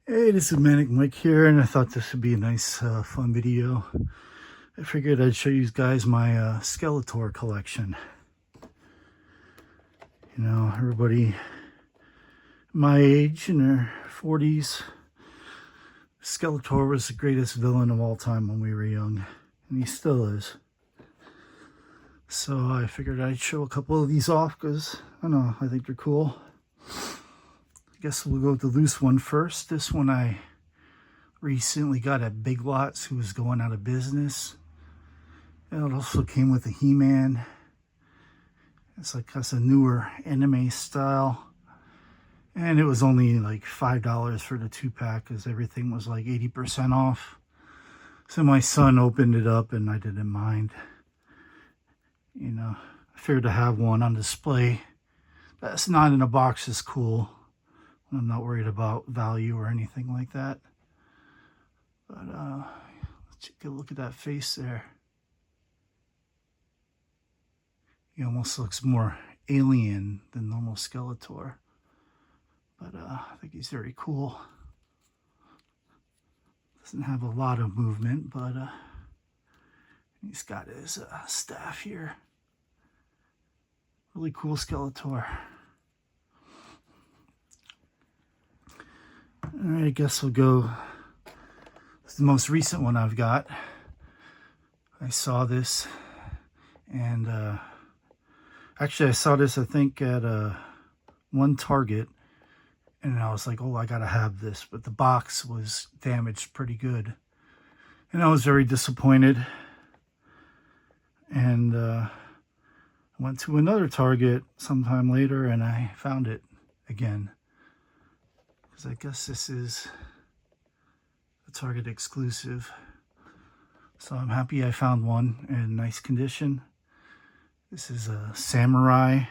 Hey, this is Manic Mike here, and I thought this would be a nice, fun video. I figured I'd show you guys my Skeletor collection. You know, everybody my age in their 40s, Skeletor was the greatest villain of all time when we were young, and he still is. So I figured I'd show a couple of these off because, I don't know, I think they're cool. I guess we'll go with the loose one first. This one I recently got at Big Lots, who was going out of business. And it also came with a He-Man. It's like that's a newer anime style. And it was only like $5 for the 2-pack because everything was like 80% off. So my son opened it up and I didn't mind. You know, I figured to have one on display. That's not in a box is cool. I'm not worried about value or anything like that. But let's take a look at that face there. He almost looks more alien than normal Skeletor. But I think he's very cool. Doesn't have a lot of movement, but he's got his staff here. Really cool Skeletor. Alright, I guess we'll go. It's the most recent one I've got. I saw this, and actually I saw this I think at one Target, and I was like, oh, I gotta have this, but the box was damaged pretty good, and I was very disappointed. And I went to another Target sometime later and I found it again, because I guess this is a Target exclusive. So I'm happy I found one in nice condition. This is a Samurai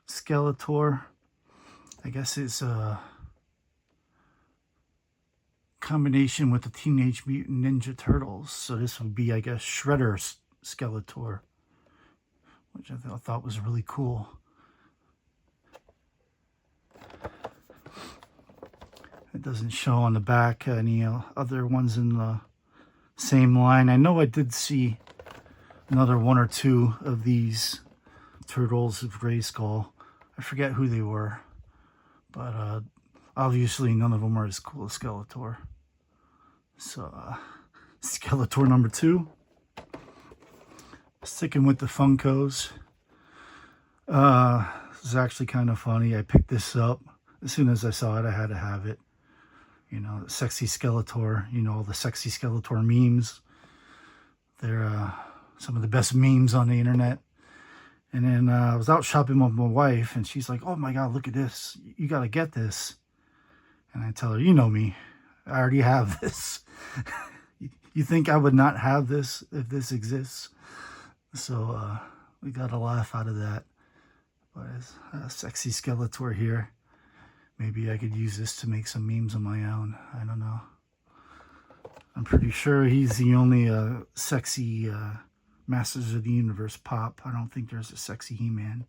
Skeletor. I guess it's a combination with the Teenage Mutant Ninja Turtles. So this would be, I guess, Shredder Skeletor, which I thought was really cool. It doesn't show on the back any other ones in the same line. I know I did see another one or two of these Turtles of Grayskull. I forget who they were, but obviously none of them are as cool as Skeletor. So Skeletor number 2. Sticking with the Funkos. This is actually kind of funny. I picked this up as soon as I saw it. I had to have it. You know, sexy Skeletor. You know, all the sexy Skeletor memes. They're some of the best memes on the internet. And then I was out shopping with my wife, and she's like, oh my God, look at this. You got to get this. And I tell her, you know me. I already have this. You think I would not have this if this exists? So we got a laugh out of that. But it's a sexy Skeletor here. Maybe I could use this to make some memes of my own. I don't know. I'm pretty sure he's the only sexy Masters of the Universe pop. I don't think there's a sexy He-Man.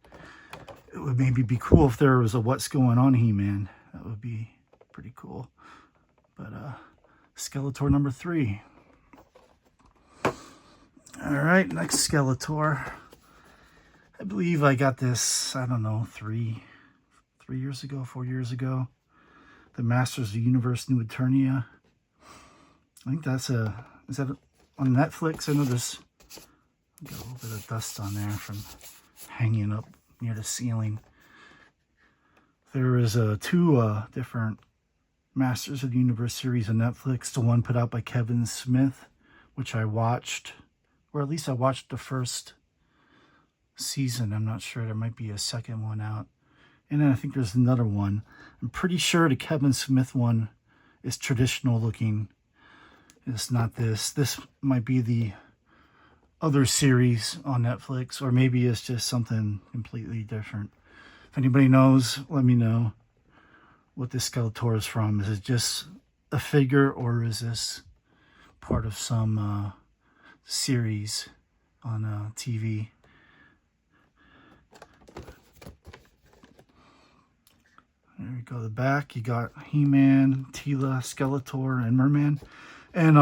It would maybe be cool if there was a What's Going On He-Man. That would be pretty cool. But Skeletor number 3. Alright, next Skeletor. I believe I got this, I don't know, 3 years ago, 4 years ago. The Masters of the Universe New Eternia. I think that's is that on Netflix? I know there's got a little bit of dust on there from hanging up near the ceiling. There is 2 different Masters of the Universe series on Netflix. The one put out by Kevin Smith, which I watched, or at least I watched the first season. I'm not sure. There might be a second one out. And then I think there's another one. I'm pretty sure the Kevin Smith one is traditional looking. It's not this. This might be the other series on Netflix, or maybe it's just something completely different. If anybody knows, let me know what this Skeletor is from. Is it just a figure, or is this part of some series on TV? There we go. The back, you got He-Man, Tila, Skeletor, and Merman. And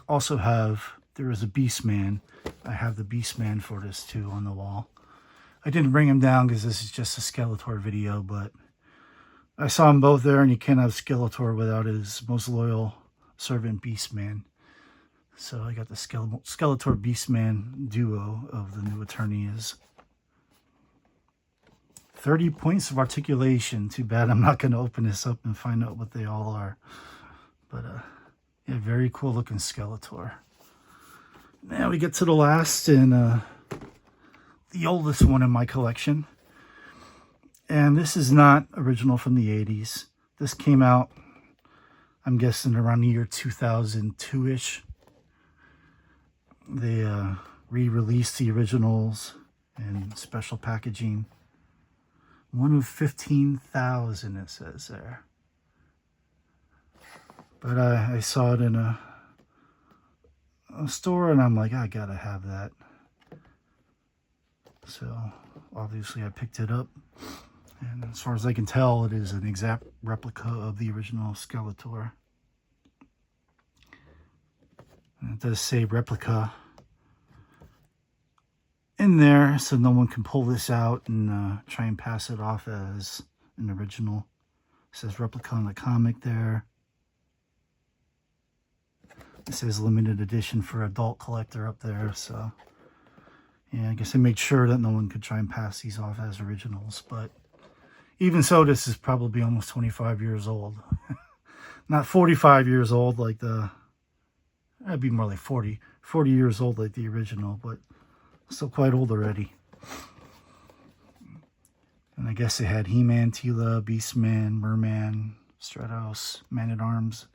also have, there is a Beastman. I have the Beastman for this too on the wall. I didn't bring him down because this is just a Skeletor video, but I saw them both there, and you can't have Skeletor without his most loyal servant, Beastman. So I got the Skeletor Beastman duo of the new Eternias. 30 points of articulation. Too bad I'm not going to open this up and find out what they all are. But yeah, very cool looking Skeletor. Now we get to the last and the oldest one in my collection. And this is not original from the 80s. This came out, I'm guessing, around the year 2002-ish. They re-released the originals in special packaging. One of 15,000, it says there. But I saw it in a store, and I'm like, I gotta have that. So obviously I picked it up, and as far as I can tell, it is an exact replica of the original Skeletor. And it does say replica in there, so no one can pull this out and try and pass it off as an original. It says replica on the comic there. It says limited edition for adult collector up there, so yeah, I guess they made sure that no one could try and pass these off as originals. But even so, this is probably almost 25 years old. Not 45 years old like that'd be more like 40 years old like the original, but still quite old already. And I guess they had He-Man, Tila, Beastman, Merman, Stratos, Man-at-Arms,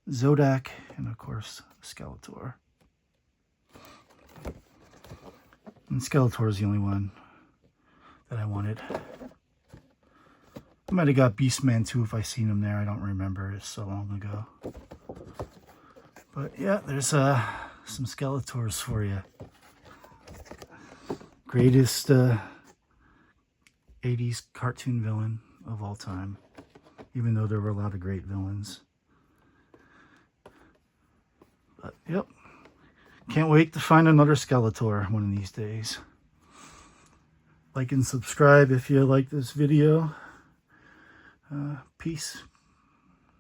Zodak, and of course Skeletor. And Skeletor is the only one that I wanted. I might have got Beastman too if I seen him there. I don't remember. It's so long ago. But yeah, there's some Skeletors for you. Greatest 80s cartoon villain of all time. Even though there were a lot of great villains. But yep. Can't wait to find another Skeletor one of these days. Like and subscribe if you like this video. Peace.